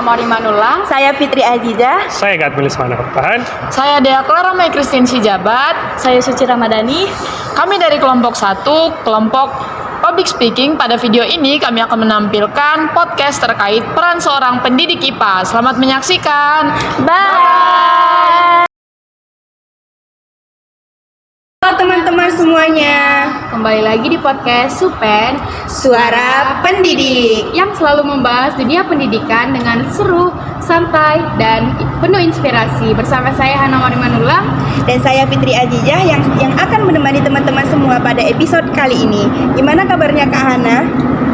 Maurimannullah. Saya Fitri Azizah. Saya Gatmilis Manahan. Saya Dea Clara Mai Christine Sijabat. Saya Suci Ramadhani. Kami dari kelompok 1, kelompok Public Speaking. Pada video ini kami akan menampilkan podcast terkait peran seorang pendidik IPA. Selamat menyaksikan. Bye. Halo teman-teman semuanya. Kembali lagi di podcast Supen, Suara Pendidik, yang selalu membahas dunia pendidikan dengan seru, santai, dan penuh inspirasi. Bersama saya Hana Maurimannullah dan saya Fitri Azizah yang akan menemani teman-teman semua pada episode kali ini. Gimana kabarnya Kak Hana?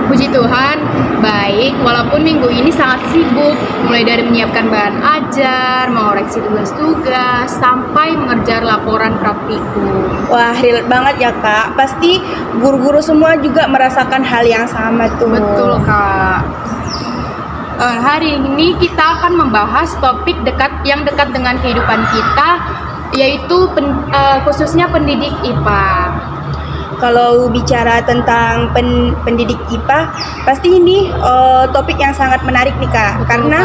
Puji Tuhan, baik. Walaupun minggu ini sangat sibuk, mulai dari menyiapkan bahan ajar, mengoreksi tugas-tugas, sampai mengerjar laporan praktikum. Wah, relate banget ya Kak. Pasti guru-guru semua juga merasakan hal yang sama tuh. Betul Kak. Hari ini kita akan membahas topik yang dekat dengan kehidupan kita, yaitu khususnya pendidik IPA. Kalau bicara tentang pendidik IPA, pasti ini topik yang sangat menarik nih Kak. Karena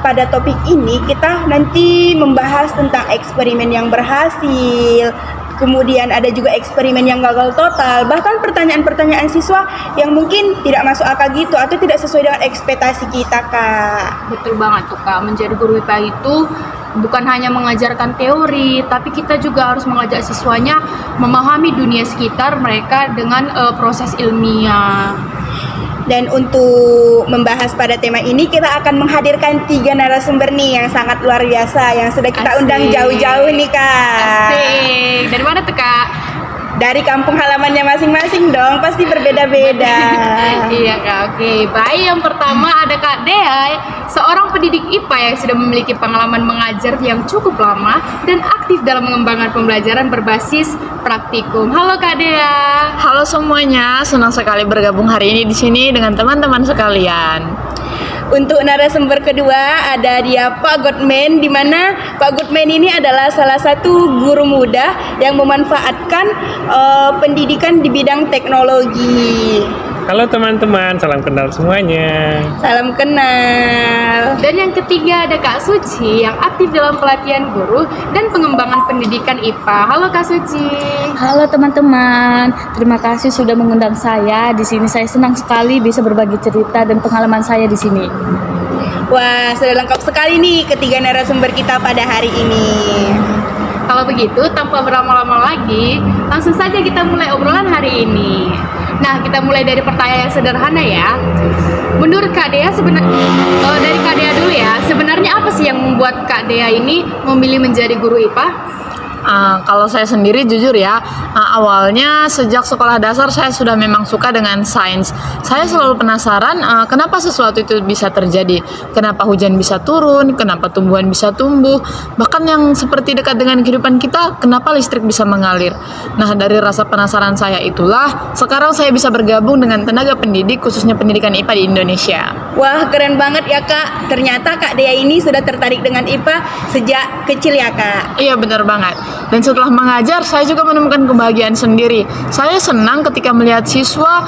pada topik ini kita nanti membahas tentang eksperimen yang berhasil, kemudian ada juga eksperimen yang gagal total, bahkan pertanyaan-pertanyaan siswa yang mungkin tidak masuk akal gitu atau tidak sesuai dengan ekspektasi kita Kak. Betul banget tuh Kak, menjadi guru IPA itu bukan hanya mengajarkan teori, tapi kita juga harus mengajak siswanya memahami dunia sekitar mereka dengan proses ilmiah. Dan untuk membahas pada tema ini, kita akan menghadirkan 3 narasumber nih yang sangat luar biasa, yang sudah kita undang jauh-jauh nih Kak. Asik. Dari mana tuh Kak? Dari kampung halamannya masing-masing dong, pasti berbeda-beda. Iya Kak, oke. Baik, yang pertama ada Kak Dea, seorang pendidik IPA yang sudah memiliki pengalaman mengajar yang cukup lama dan aktif dalam mengembangkan pembelajaran berbasis praktikum. Halo Kak Dea. Halo semuanya, senang sekali bergabung hari ini di sini dengan teman-teman sekalian. Untuk narasumber kedua ada dia Pak Godman, di mana Pak Godman ini adalah salah satu guru muda yang memanfaatkan pendidikan di bidang teknologi. Halo teman-teman, salam kenal semuanya. Salam kenal. Dan yang ketiga ada Kak Suci yang aktif dalam pelatihan guru dan pengembangan pendidikan IPA. Halo Kak Suci. Halo teman-teman, terima kasih sudah mengundang saya di sini. Saya senang sekali bisa berbagi cerita dan pengalaman saya di sini. Wah, sudah lengkap sekali nih ketiga narasumber kita pada hari ini. Kalau begitu, tanpa berlama-lama lagi, langsung saja kita mulai obrolan hari ini. Nah, kita mulai dari pertanyaan yang sederhana ya. Menurut Kak Dea, dari Kak Dea dulu ya, sebenarnya apa sih yang membuat Kak Dea ini memilih menjadi guru IPA? Kalau saya sendiri jujur ya, awalnya sejak sekolah dasar saya sudah memang suka dengan sains. Saya selalu penasaran kenapa sesuatu itu bisa terjadi, kenapa hujan bisa turun, kenapa tumbuhan bisa tumbuh, bahkan yang seperti dekat dengan kehidupan kita, kenapa listrik bisa mengalir. Nah, dari rasa penasaran saya itulah sekarang saya bisa bergabung dengan tenaga pendidik, khususnya pendidikan IPA di Indonesia. Wah, keren banget ya Kak. Ternyata Kak Dea ini sudah tertarik dengan IPA sejak kecil ya Kak. Iya, benar banget. Dan setelah mengajar, saya juga menemukan kebahagiaan sendiri. Saya senang ketika melihat siswa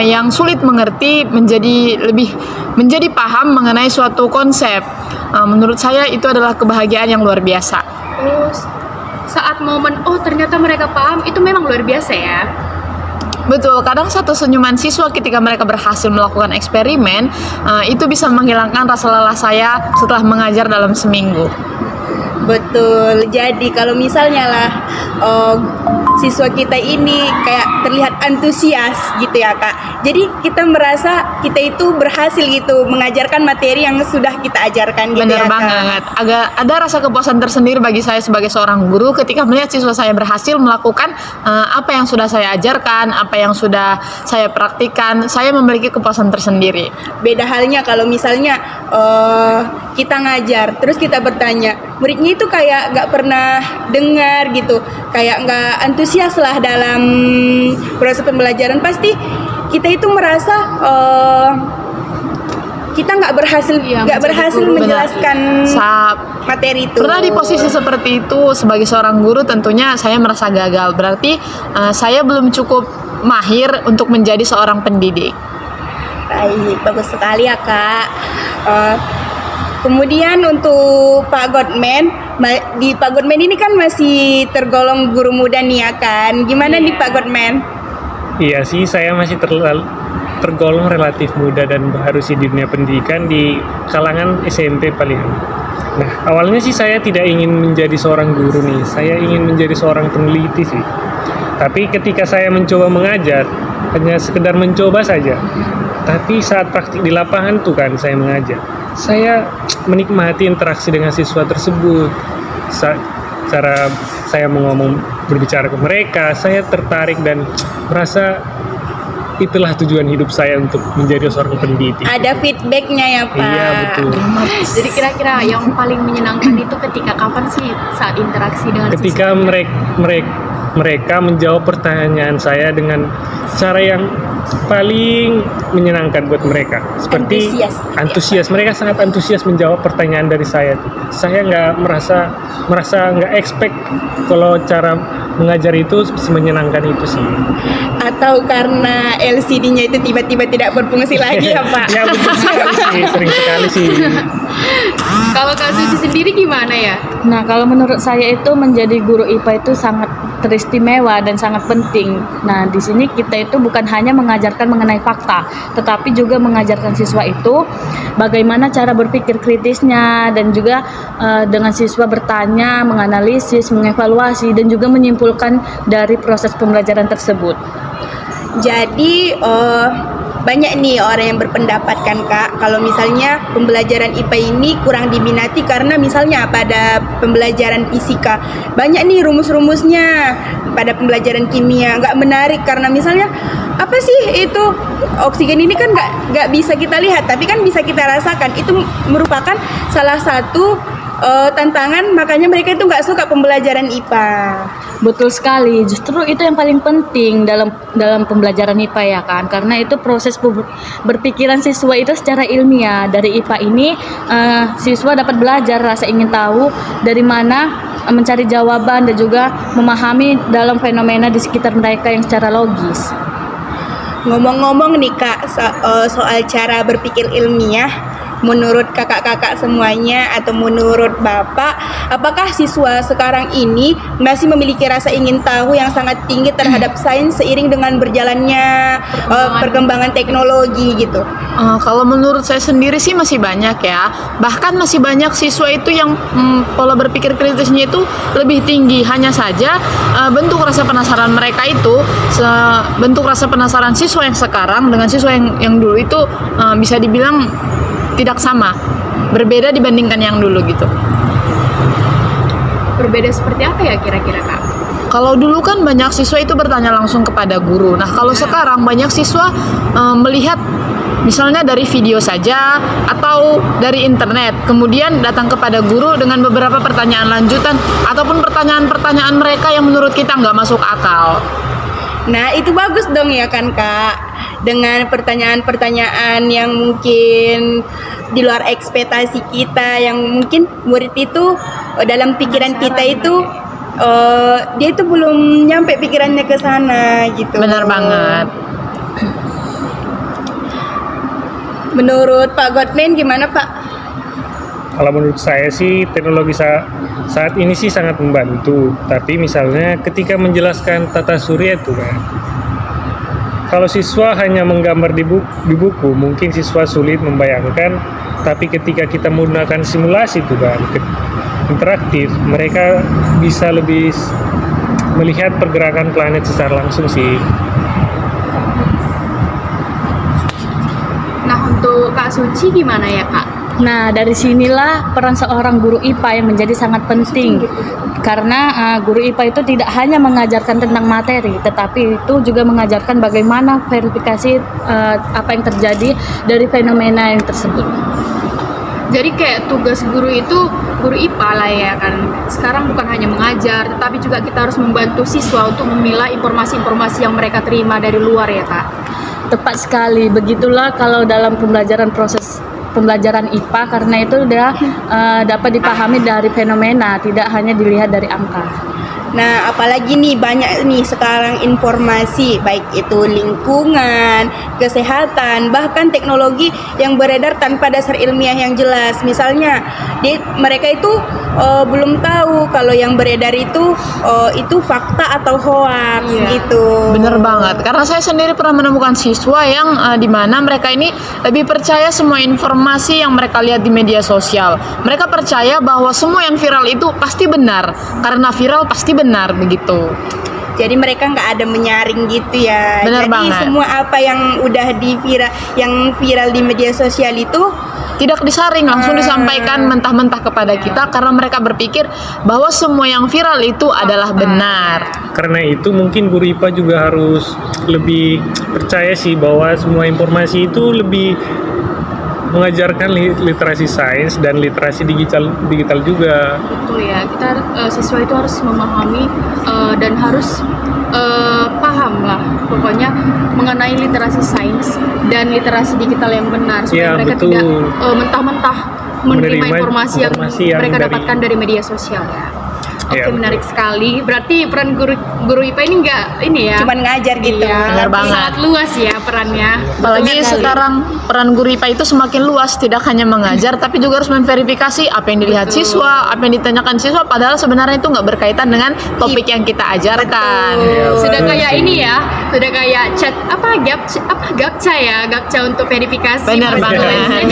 yang sulit mengerti menjadi paham mengenai suatu konsep. Menurut saya itu adalah kebahagiaan yang luar biasa. Terus saat momen, ternyata mereka paham, itu memang luar biasa ya. Betul, kadang satu senyuman siswa ketika mereka berhasil melakukan eksperimen, itu bisa menghilangkan rasa lelah saya setelah mengajar dalam seminggu. Betul, jadi kalau misalnya lah siswa kita ini kayak terlihat antusias gitu ya Kak. Jadi kita merasa kita itu berhasil gitu mengajarkan materi yang sudah kita ajarkan gitu. Bener ya Kak. banget, agak ada rasa kepuasan tersendiri bagi saya sebagai seorang guru ketika melihat siswa saya berhasil melakukan apa yang sudah saya ajarkan, apa yang sudah saya praktikkan. Saya memiliki kepuasan tersendiri. Beda halnya kalau misalnya kita ngajar terus kita bertanya, muridnya itu kayak nggak pernah dengar gitu, kayak nggak antusias lah dalam proses pembelajaran. Pasti kita itu merasa kita nggak berhasil menjelaskan materi itu. Pernah di posisi seperti itu sebagai seorang guru, tentunya saya merasa gagal. Berarti saya belum cukup mahir untuk menjadi seorang pendidik. Baik, bagus sekali ya Kak. Kemudian untuk Pak Godman, di Pak Godman ini kan masih tergolong guru muda nih ya kan? Gimana nih Pak Godman? Iya sih, saya masih tergolong relatif muda dan baru sih di dunia pendidikan di kalangan SMP paling. Nah, awalnya sih saya tidak ingin menjadi seorang guru nih, saya ingin menjadi seorang peneliti sih. Tapi ketika saya mencoba mengajar, hanya sekedar mencoba saja. Tapi saat praktik di lapangan tuh kan saya mengajar, saya menikmati interaksi dengan siswa tersebut. Cara saya berbicara ke mereka, saya tertarik dan merasa itulah tujuan hidup saya untuk menjadi seorang pendidik. Ada feedbacknya ya Pak? Iya betul. Jadi kira-kira yang paling menyenangkan itu ketika kapan sih saat interaksi dengan Ketika mereka menjawab pertanyaan saya dengan cara yang paling menyenangkan buat mereka, seperti antusias. Mereka sangat antusias menjawab pertanyaan dari saya. Saya nggak merasa nggak expect kalau cara mengajar itu menyenangkan itu sih. Atau karena LCD-nya itu tiba-tiba tidak berfungsi lagi ya Pak? Ya betul sekali sih, sering sekali sih. Kalau Kak Suci sendiri gimana ya? Nah, kalau menurut saya itu menjadi guru IPA itu sangat teristimewa dan sangat penting. Nah, di sini kita itu bukan hanya mengajarkan mengenai fakta, tetapi juga mengajarkan siswa itu bagaimana cara berpikir kritisnya dan juga dengan siswa bertanya, menganalisis, mengevaluasi dan juga menyimpulkan dari proses pembelajaran tersebut. Jadi banyak nih orang yang berpendapat kan Kak, kalau misalnya pembelajaran IPA ini kurang diminati karena misalnya pada pembelajaran fisika banyak nih rumus-rumusnya, pada pembelajaran kimia nggak menarik karena misalnya apa sih itu oksigen ini kan nggak bisa kita lihat tapi kan bisa kita rasakan. Itu merupakan salah satu tantangan, makanya mereka itu nggak suka pembelajaran IPA. Betul sekali, justru itu yang paling penting dalam pembelajaran IPA ya kan, karena itu proses berpikiran siswa itu secara ilmiah. Dari IPA ini siswa dapat belajar rasa ingin tahu dari mana mencari jawaban dan juga memahami dalam fenomena di sekitar mereka yang secara logis. Ngomong-ngomong nih Kak, soal cara berpikir ilmiah, menurut kakak-kakak semuanya atau menurut Bapak, apakah siswa sekarang ini masih memiliki rasa ingin tahu yang sangat tinggi terhadap sains seiring dengan berjalannya perkembangan teknologi gitu? Kalau menurut saya sendiri sih masih banyak ya. Bahkan masih banyak siswa itu yang pola berpikir kritisnya itu lebih tinggi. Hanya saja bentuk rasa penasaran mereka itu, bentuk rasa penasaran siswa yang sekarang dengan siswa yang dulu itu bisa dibilang tidak sama, berbeda dibandingkan yang dulu gitu. Berbeda seperti apa ya kira-kira Kak? Kalau dulu kan banyak siswa itu bertanya langsung kepada guru. Nah, kalau sekarang banyak siswa melihat misalnya dari video saja atau dari internet, kemudian datang kepada guru dengan beberapa pertanyaan lanjutan ataupun pertanyaan-pertanyaan mereka yang menurut kita nggak masuk akal. Nah, itu bagus dong ya kan Kak, dengan pertanyaan-pertanyaan yang mungkin di luar ekspektasi kita, yang mungkin murid itu dalam pikiran kita itu dia itu belum nyampe pikirannya ke sana gitu. Benar banget. Menurut Pak Godman gimana Pak? Kalau menurut saya sih teknologi saat ini sih sangat membantu. Tapi misalnya ketika menjelaskan tata surya itu kan, kalau siswa hanya menggambar di buku, mungkin siswa sulit membayangkan. Tapi ketika kita menggunakan simulasi itu kan, interaktif, mereka bisa lebih melihat pergerakan planet secara langsung sih. Nah, untuk Kak Suci gimana ya Kak? Nah, dari sinilah peran seorang guru IPA yang menjadi sangat penting. Karena guru IPA itu tidak hanya mengajarkan tentang materi, tetapi itu juga mengajarkan bagaimana verifikasi apa yang terjadi dari fenomena yang tersebut. Jadi kayak tugas guru itu guru IPA lah ya kan. Sekarang bukan hanya mengajar, tetapi juga kita harus membantu siswa untuk memilah informasi-informasi yang mereka terima dari luar ya Kak. Tepat sekali, begitulah kalau dalam pembelajaran proses pembelajaran IPA karena itu dia dapat dipahami dari fenomena, tidak hanya dilihat dari angka. Nah, apalagi nih banyak nih sekarang informasi baik itu lingkungan, kesehatan, bahkan teknologi yang beredar tanpa dasar ilmiah yang jelas. Misalnya, mereka itu belum tahu kalau yang beredar itu fakta atau hoax gitu. Bener banget, karena saya sendiri pernah menemukan siswa yang di mana mereka ini lebih percaya semua informasi yang mereka lihat di media sosial. Mereka percaya bahwa semua yang viral itu pasti benar, karena viral pasti benar begitu. Jadi mereka nggak ada menyaring gitu ya. Bener Jadi banget. semua apa yang udah yang viral di media sosial itu Tidak disaring, langsung disampaikan mentah-mentah kepada kita karena mereka berpikir bahwa semua yang viral itu adalah benar. Karena itu mungkin guru IPA juga harus lebih percaya sih bahwa semua informasi itu lebih mengajarkan literasi sains dan literasi digital juga. Betul ya, kita siswa itu harus memahami dan harus paham lah pokoknya mengenai literasi sains dan literasi digital yang benar supaya Ya, mereka betul. tidak mentah-mentah menerima informasi yang mereka dari- dapatkan dari media sosial ya. Oke, Ya, betul. menarik sekali. Berarti peran guru IPA ini enggak ini ya. cuman ngajar gitu. Iya, Benar banget. sangat luas ya perannya. Apalagi Betul sekali. sekarang peran guru IPA itu semakin luas, tidak hanya mengajar tapi juga harus memverifikasi apa yang dilihat Betul. siswa, apa yang ditanyakan siswa, padahal sebenarnya itu nggak berkaitan dengan topik yang kita ajarkan. Sudah betul kayak sih. ini ya, sudah kayak chat gapca ya, gapca untuk verifikasi. Benar banget.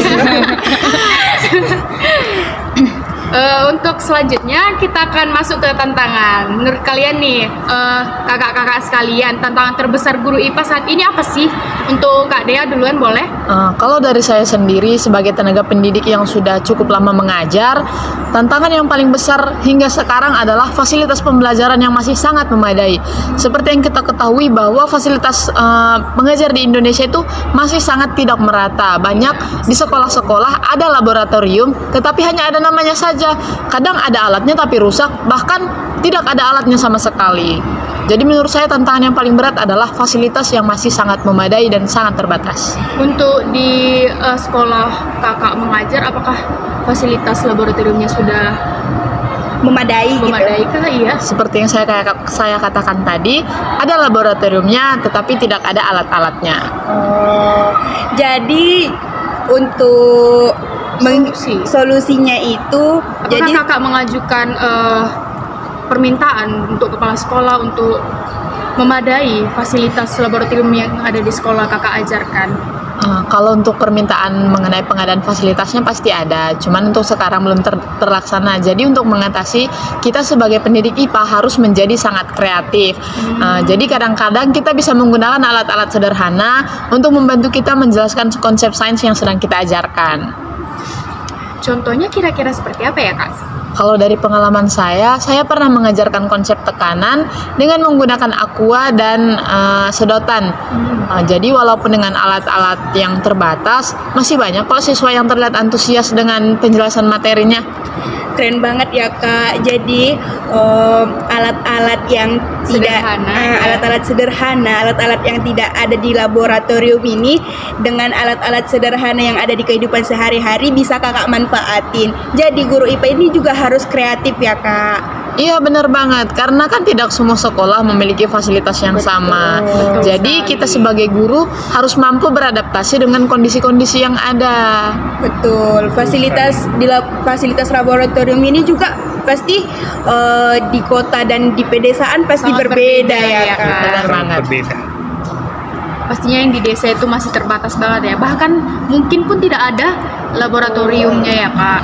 Untuk selanjutnya kita akan masuk ke tantangan. Menurut kalian nih, kakak-kakak sekalian, tantangan terbesar guru IPA saat ini apa sih? Untuk Kak Dea duluan boleh? Kalau dari saya sendiri sebagai tenaga pendidik yang sudah cukup lama mengajar, tantangan yang paling besar hingga sekarang adalah fasilitas pembelajaran yang masih sangat memadai. Seperti yang kita ketahui bahwa fasilitas mengajar di Indonesia itu masih sangat tidak merata. Banyak di sekolah-sekolah ada laboratorium, tetapi hanya ada namanya saja. Kadang ada alatnya tapi rusak, bahkan tidak ada alatnya sama sekali. Jadi menurut saya tantangan yang paling berat adalah fasilitas yang masih sangat memadai dan sangat terbatas. Untuk di sekolah kakak mengajar, apakah fasilitas laboratoriumnya sudah Memadai gitu. memadai kah? Iya. Seperti yang saya katakan tadi, ada laboratoriumnya tetapi tidak ada alat-alatnya. Jadi untuk solusinya itu Apakah jadi kakak mengajukan permintaan untuk kepala sekolah untuk memadai fasilitas laboratorium yang ada di sekolah kakak ajarkan? Kalau untuk permintaan mengenai pengadaan fasilitasnya pasti ada, cuman untuk sekarang belum terlaksana. Jadi untuk mengatasi, kita sebagai pendidik IPA harus menjadi sangat kreatif. Jadi kadang-kadang kita bisa menggunakan alat-alat sederhana untuk membantu kita menjelaskan konsep sains yang sedang kita ajarkan. Contohnya kira-kira seperti apa ya kak? Kalau dari pengalaman saya pernah mengajarkan konsep tekanan dengan menggunakan aqua dan sedotan. Jadi walaupun dengan alat-alat yang terbatas, masih banyak kok siswa yang terlihat antusias dengan penjelasan materinya. keren banget ya Kak. Jadi alat-alat yang Sederhana, ya. alat-alat sederhana, alat-alat yang tidak ada di laboratorium ini dengan alat-alat sederhana yang ada di kehidupan sehari-hari bisa Kakak manfaatin. Jadi guru IPA ini juga harus kreatif ya Kak. Iya benar banget, karena kan tidak semua sekolah memiliki fasilitas yang sama. Jadi kita sebagai guru harus mampu beradaptasi dengan kondisi-kondisi yang ada. Betul. Fasilitas laboratorium ini juga pasti di kota dan di pedesaan pasti Sangat berbeda berbeda ya ya, Kak. Kak. Benar banget. Berbeda. Pastinya yang di desa itu masih terbatas banget ya. Bahkan mungkin pun tidak ada laboratoriumnya ya kak.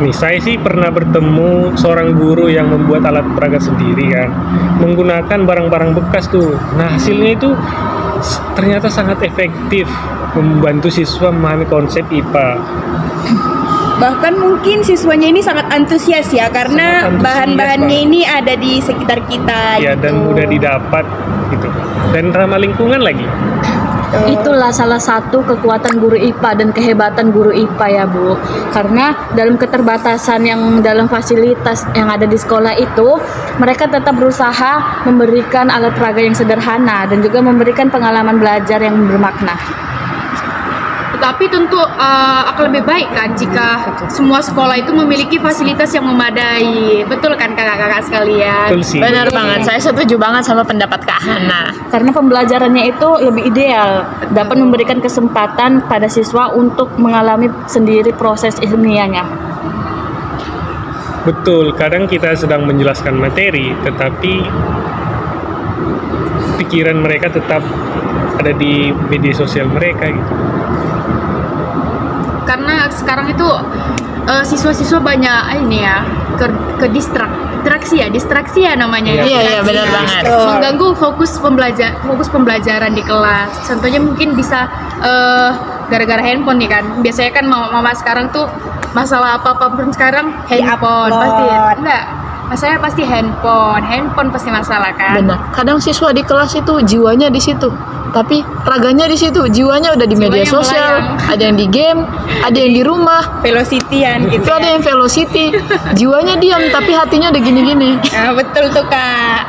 Nih, saya sih pernah bertemu seorang guru yang membuat alat peraga sendiri kan, menggunakan barang-barang bekas tuh. Nah, hasilnya itu ternyata sangat efektif membantu siswa memahami konsep IPA. Bahkan mungkin siswanya ini sangat antusias ya karena Sangat antusias bahan-bahannya banget. ini ada di sekitar kita Ya, gitu. dan mudah didapat gitu. Dan ramah lingkungan lagi. Itulah salah satu kekuatan guru IPA dan kehebatan guru IPA ya Bu. Karena dalam keterbatasan yang dalam fasilitas yang ada di sekolah itu, mereka tetap berusaha memberikan alat peraga yang sederhana dan juga memberikan pengalaman belajar yang bermakna. Tapi tentu akan lebih baik kan jika semua sekolah itu memiliki fasilitas yang memadai. Betul kan kakak-kakak sekalian? Betul sih. Benar banget, saya setuju banget sama pendapat Kak Hana. Karena pembelajarannya itu lebih ideal, dapat memberikan kesempatan pada siswa untuk mengalami sendiri proses ilmiahnya. Betul, kadang kita sedang menjelaskan materi, tetapi pikiran mereka tetap ada di media sosial mereka gitu. Karena sekarang itu siswa-siswa banyak ini ya ke distraksi ya namanya ya. Iya, benar banget. Mengganggu fokus pembelajaran di kelas. Contohnya mungkin bisa gara-gara handphone nih kan. Biasanya kan mama sekarang tuh masalah apa-apa pun sekarang handphone pasti. Enggak. Masalahnya pasti handphone pasti masalah kan. Benar. Kadang siswa di kelas itu jiwanya di situ, tapi raganya di situ, jiwanya udah di media Jiwanya sosial, melayang. ada yang di game, ada yang di rumah, Velocity-an gitu. itu ada yang velocity, jiwanya diam tapi hatinya udah gini-gini. Nah, betul tuh Kak.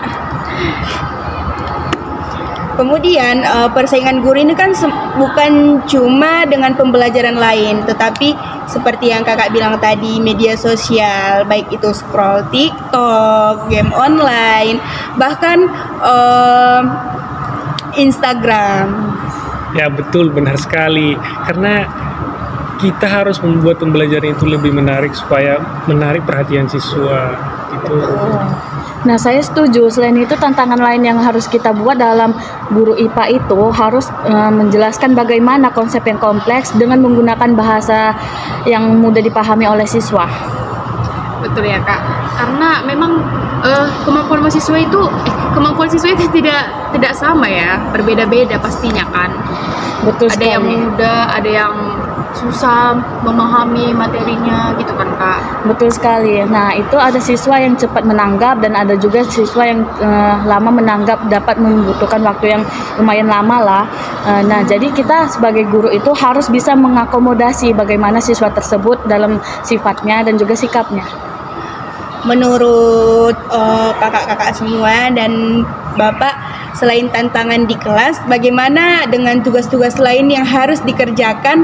Kemudian persaingan guru ini kan bukan cuma dengan pembelajaran lain, tetapi seperti yang kakak bilang tadi, media sosial, baik itu scroll TikTok, game online, bahkan Instagram. Ya betul, benar sekali. Karena kita harus membuat pembelajaran itu lebih menarik supaya menarik perhatian siswa gitu. Nah, saya setuju. Selain itu, tantangan lain yang harus kita buat dalam guru IPA itu harus menjelaskan bagaimana konsep yang kompleks dengan menggunakan bahasa yang mudah dipahami oleh siswa. Betul ya kak. Karena memang kemampuan siswa itu tidak sama ya, berbeda-beda pastinya kan. Betul Ada yang sekali. mudah, ada yang susah memahami materinya gitu kan kak. Betul sekali. Nah, itu ada siswa yang cepat menanggap dan ada juga siswa yang lama menanggap, dapat membutuhkan waktu yang lumayan lama lah. Nah, jadi kita sebagai guru itu harus bisa mengakomodasi bagaimana siswa tersebut dalam sifatnya dan juga sikapnya. Menurut kakak-kakak semua dan Bapak, selain tantangan di kelas, bagaimana dengan tugas-tugas lain yang harus dikerjakan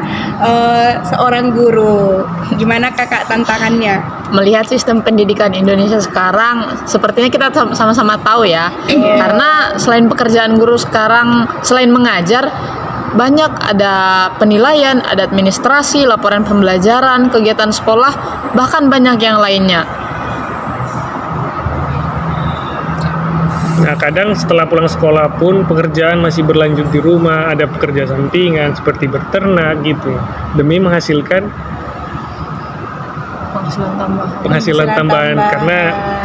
seorang guru? Gimana kakak tantangannya? Melihat sistem pendidikan Indonesia sekarang, sepertinya kita sama-sama tahu ya. Karena selain pekerjaan guru sekarang, selain mengajar, banyak ada penilaian, ada administrasi, laporan pembelajaran, kegiatan sekolah, bahkan banyak yang lainnya. Nah, kadang setelah pulang sekolah pun pekerjaan masih berlanjut di rumah, ada pekerja sampingan seperti berternak gitu, demi menghasilkan penghasilan tambahan, karena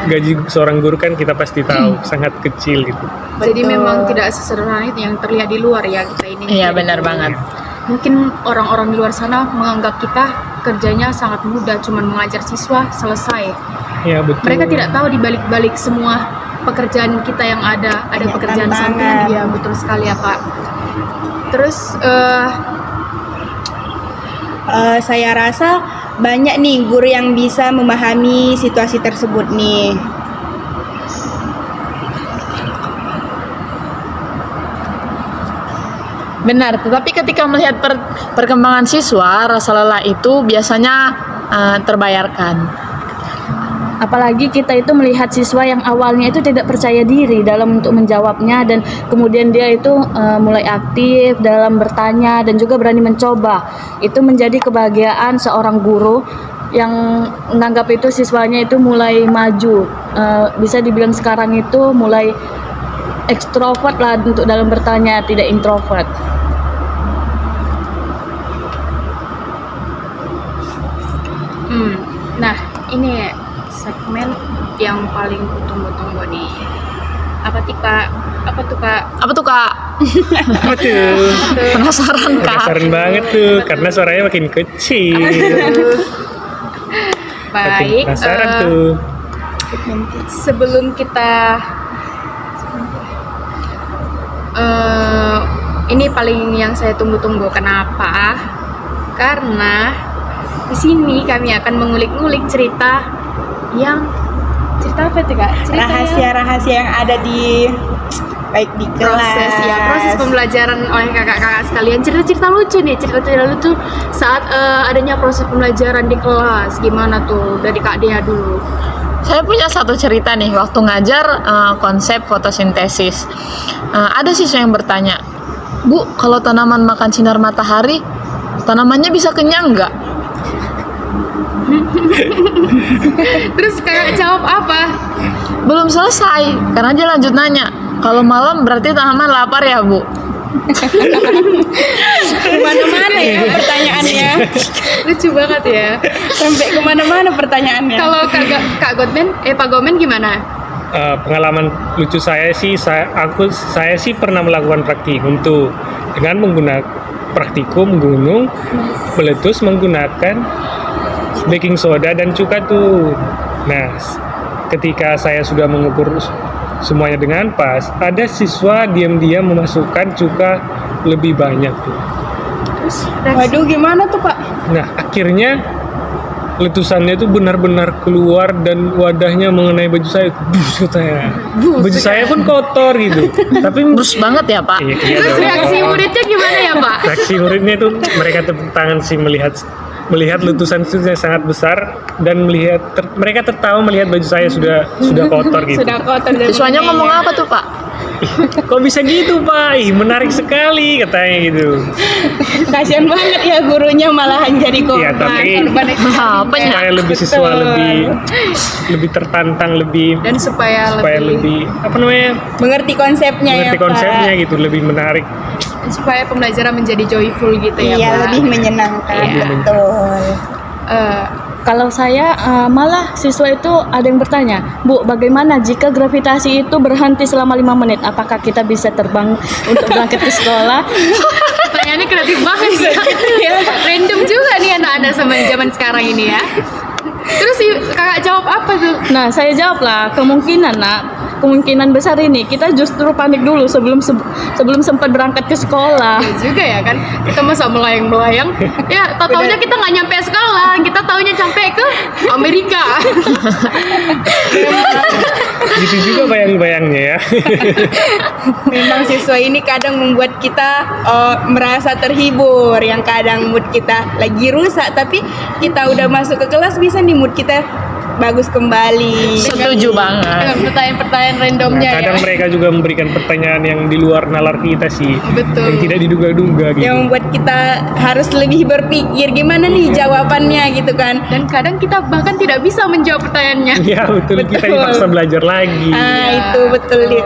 gaji seorang guru kan kita pasti tahu sangat kecil gitu. Jadi memang tidak sesederhana itu yang terlihat di luar ya kita ini. Iya, benar banget. Mungkin orang-orang di luar sana menganggap kita kerjanya sangat mudah, cuma mengajar siswa selesai. Ya betul. Mereka tidak tahu di balik-balik semua pekerjaan kita yang ada Banyak pekerjaan tantangan. sampingan. Iya betul sekali ya Pak. Terus Saya rasa banyak nih guru yang bisa memahami situasi tersebut nih. Benar, tetapi ketika melihat perkembangan siswa, rasa lelah itu biasanya terbayarkan. Apalagi kita itu melihat siswa yang awalnya itu tidak percaya diri dalam untuk menjawabnya dan kemudian dia itu mulai aktif dalam bertanya dan juga berani mencoba. Itu menjadi kebahagiaan seorang guru yang menganggap itu siswanya itu mulai maju. Bisa dibilang sekarang itu mulai ekstrovert lah untuk dalam bertanya, tidak introvert. nah ini segmen yang paling kutunggu-tunggu nih. Apa tuh kak? Apa tuh Kak? Betul. Penasaran Kak? Penasaran banget tuh, karena suaranya makin kecil. Makin Baik. penasaran tuh. Sebelum kita ini paling yang saya tunggu-tunggu. Kenapa? Karena di sini kami akan mengulik-ngulik cerita apa itu kak? Cerita Rahasia-rahasia yang ada di baik di kelas. proses pembelajaran oleh kakak-kakak sekalian. Cerita-cerita lucu nih, cerita-cerita lucu saat adanya proses pembelajaran di kelas. Gimana tuh dari Kak Dea dulu? Saya punya satu cerita nih, waktu ngajar konsep fotosintesis. Ada siswa yang bertanya, Bu, kalau tanaman makan sinar matahari, tanamannya bisa kenyang nggak? Terus kakak jawab apa? Belum selesai, karena dia lanjut nanya, kalau malam berarti tanaman lapar ya, Bu? Kemana-mana ya pertanyaannya. Lucu banget ya. Sampai kemana-mana pertanyaannya. Kalau Pak Gomen gimana? Pengalaman lucu saya sih pernah melakukan praktikum tuh dengan menggunakan praktikum gunung meletus menggunakan baking soda dan cuka tuh. Nah, ketika saya sudah mengukur semuanya dengan pas, ada siswa diam-diam memasukkan cuka lebih banyak tuh. Terus Waduh, gimana tuh Pak? Nah, akhirnya letusannya itu benar-benar keluar dan wadahnya mengenai baju saya. Bus katanya. Baju saya pun kotor gitu. Tapi Terus banget ya, Pak? iya, Terus dong. reaksi muridnya gimana ya Pak? Reaksi muridnya itu mereka tepuk tangan sih melihat letusan itu sangat besar dan mereka tertawa melihat baju saya sudah kotor gitu. Sudah kotor dan Siswanya menyengat. ngomong apa tuh, Pak? Kok bisa gitu Pak? Ih, menarik sekali katanya gitu. Kasian banget ya gurunya malahan jadi Iya, korban. tapi Apa ya? supaya lebih siswa lebih tertantang lebih Dan supaya lebih apa namanya? mengerti konsepnya mengerti ya Pak. konsepnya gitu, lebih menarik. supaya pembelajaran menjadi joyful gitu ya Iya, Pak. lebih menyenangkan. Iya. Betul. Kalau saya malah siswa itu ada yang bertanya, Bu, bagaimana jika gravitasi itu berhenti selama 5 menit? Apakah kita bisa terbang untuk berangkat ke sekolah? Pertanyaannya kreatif banget ya. Random juga nih anak-anak zaman sekarang ini ya. Terus kakak jawab apa tuh? Nah, saya jawab lah, kemungkinan besar ini kita justru panik dulu sebelum sempat berangkat ke sekolah. Ya juga ya kan, kita masa melayang-melayang. Ya, taunya kita nggak nyampe sekolah, kita taunya sampai ke Amerika. Gitu juga bayang-bayangnya ya. Memang siswa ini kadang membuat kita merasa terhibur, yang kadang mood kita lagi rusak, tapi kita udah masuk ke kelas bisa nih mood kita bagus kembali. Setuju banget. Dengan pertanyaan-pertanyaan randomnya ya. Kadang mereka juga memberikan pertanyaan yang di luar nalar kita sih. Betul. Yang tidak diduga-duga gitu. Yang membuat kita harus lebih berpikir gimana nih jawabannya gitu kan. Dan kadang kita bahkan tidak bisa menjawab pertanyaannya. Ya betul, kita Betul. dipaksa belajar lagi. Itu betul Dit.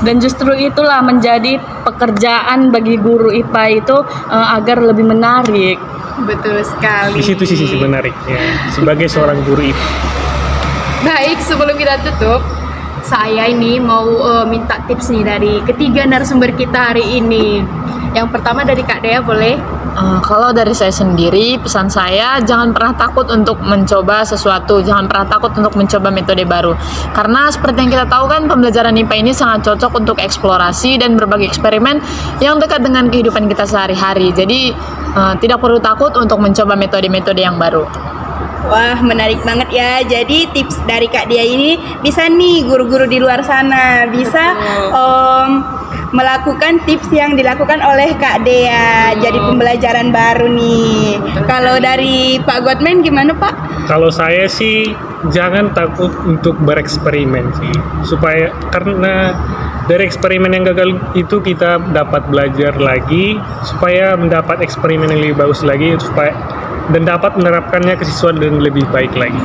Dan justru itulah menjadi pekerjaan bagi guru IPA itu agar lebih menarik. Betul sekali. Di situ sisi menariknya sebagai seorang guru itu. Baik, sebelum kita tutup, saya ini mau minta tips nih dari ketiga narasumber kita hari ini. Yang pertama dari Kak Dea, boleh? Kalau dari saya sendiri, pesan saya jangan pernah takut untuk mencoba sesuatu, jangan pernah takut untuk mencoba metode baru. Karena seperti yang kita tahu kan, pembelajaran IPA ini sangat cocok untuk eksplorasi dan berbagi eksperimen yang dekat dengan kehidupan kita sehari-hari. Jadi tidak perlu takut untuk mencoba metode-metode yang baru. Wah, menarik banget ya. Jadi tips dari Kak Dia ini bisa nih guru-guru di luar sana bisa melakukan tips yang dilakukan oleh Kak Dea. Jadi pembelajaran baru nih. Kalau dari Pak Godman gimana Pak? Kalau saya sih jangan takut untuk bereksperimen sih, karena dari eksperimen yang gagal itu kita dapat belajar lagi supaya mendapat eksperimen yang lebih bagus lagi dan dapat menerapkannya ke siswa dengan lebih baik lagi.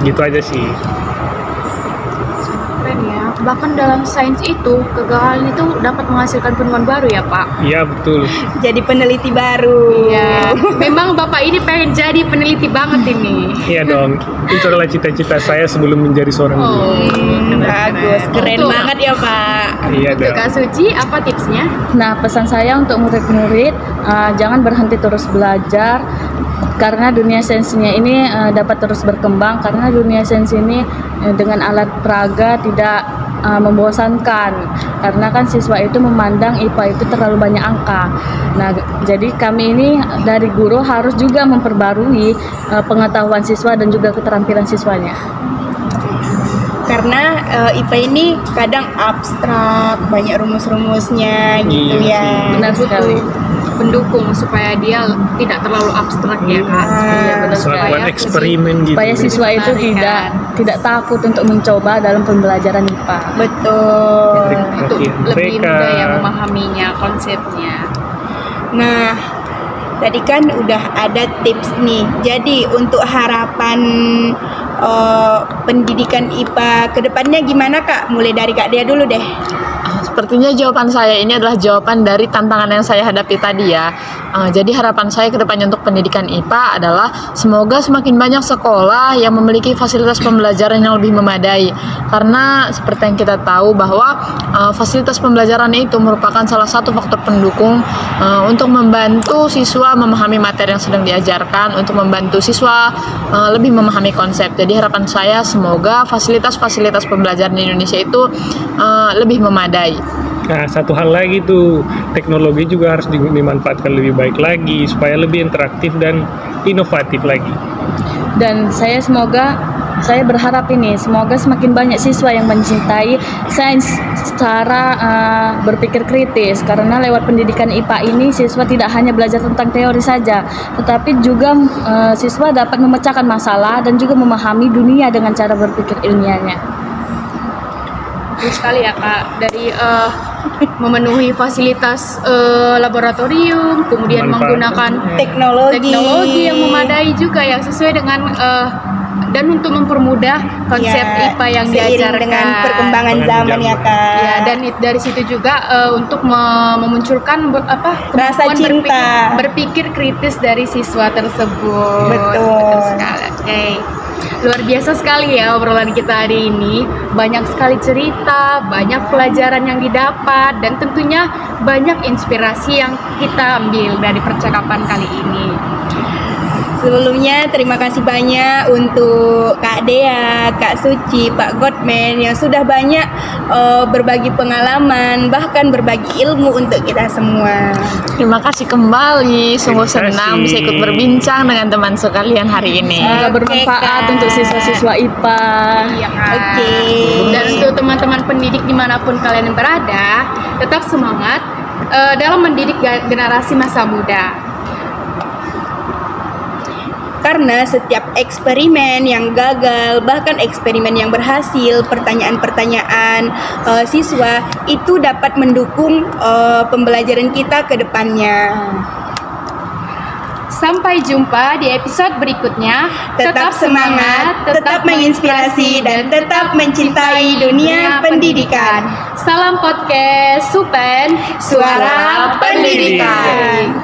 Gitu aja sih. Keren ya. Bahkan dalam sains itu, kegagalan itu dapat menghasilkan penemuan baru ya Pak? Iya betul. Jadi peneliti baru. Iya. Memang Bapak ini pengen jadi peneliti banget ini. Iya dong. Itu adalah cita-cita saya sebelum menjadi seorang guru. Bagus, keren Untuk- banget ya Pak. Iya Untuk dong. Kak Suci, apa tipsnya? Nah, pesan saya untuk murid-murid, jangan berhenti terus belajar, karena dunia sainsinya ini dapat terus berkembang, karena dunia sains ini dengan alat peraga tidak membosankan, karena kan siswa itu memandang IPA itu terlalu banyak angka. Nah, jadi kami ini dari guru harus juga memperbarui pengetahuan siswa dan juga keterampilan siswanya. karena IPA ini kadang abstrak, banyak rumus-rumusnya gitu Iya ya. sih. Benar sekali. Pendukung supaya dia tidak terlalu abstrak ya Kak. Iya, benar Selakuan Supaya eksperimen gitu. Supaya siswa itu tidak takut untuk mencoba dalam pembelajaran IPA. Betul. Untuk Perhatian lebih mereka. mudah ya memahaminya konsepnya. Nah, tadi kan udah ada tips nih. Jadi untuk harapan pendidikan IPA kedepannya gimana Kak? Mulai dari Kak Dea dulu deh. Sepertinya jawaban saya ini adalah jawaban dari tantangan yang saya hadapi tadi ya. Jadi harapan saya ke depannya untuk pendidikan IPA adalah semoga semakin banyak sekolah yang memiliki fasilitas pembelajaran yang lebih memadai. Karena seperti yang kita tahu bahwa fasilitas pembelajaran itu merupakan salah satu faktor pendukung untuk membantu siswa memahami materi yang sedang diajarkan, untuk membantu siswa lebih memahami konsep. Jadi harapan saya semoga fasilitas-fasilitas pembelajaran di Indonesia itu lebih memadai. Nah, satu hal lagi tuh, teknologi juga harus dimanfaatkan lebih baik lagi supaya lebih interaktif dan inovatif lagi. Dan saya berharap ini semoga semakin banyak siswa yang mencintai sains secara berpikir kritis, karena lewat pendidikan IPA ini siswa tidak hanya belajar tentang teori saja, tetapi juga siswa dapat memecahkan masalah dan juga memahami dunia dengan cara berpikir ilmiahnya. Betul sekali ya Kak, dari memenuhi fasilitas laboratorium, kemudian menggunakan teknologi yang memadai juga yang sesuai dengan dan untuk mempermudah konsep Ya, IPA yang seiring diajarkan dengan perkembangan zaman ya Kak. Ya, dan dari situ juga untuk memunculkan Rasa kemampuan cinta. berpikir kritis dari siswa tersebut. Betul. Sekali. Oke. Luar biasa sekali ya obrolan kita hari ini. Banyak sekali cerita, banyak pelajaran yang didapat, dan tentunya banyak inspirasi yang kita ambil dari percakapan kali ini. Sebelumnya terima kasih banyak untuk Kak Dea, Kak Suci, Pak Godman yang sudah banyak berbagi pengalaman, bahkan berbagi ilmu untuk kita semua. Terima kasih kembali, sungguh Terima senang kasih. bisa ikut berbincang dengan teman sekalian hari ini. Semoga bermanfaat Kak. untuk siswa-siswa IPA. Iya Kak. Oke. Dan untuk teman-teman pendidik dimanapun kalian berada, tetap semangat dalam mendidik generasi masa muda. Karena setiap eksperimen yang gagal, bahkan eksperimen yang berhasil, pertanyaan-pertanyaan siswa itu dapat mendukung pembelajaran kita ke depannya. Sampai jumpa di episode berikutnya. Tetap semangat, tetap menginspirasi, dan tetap mencintai dunia pendidikan. Salam podcast Supen, Suara Pendidikan.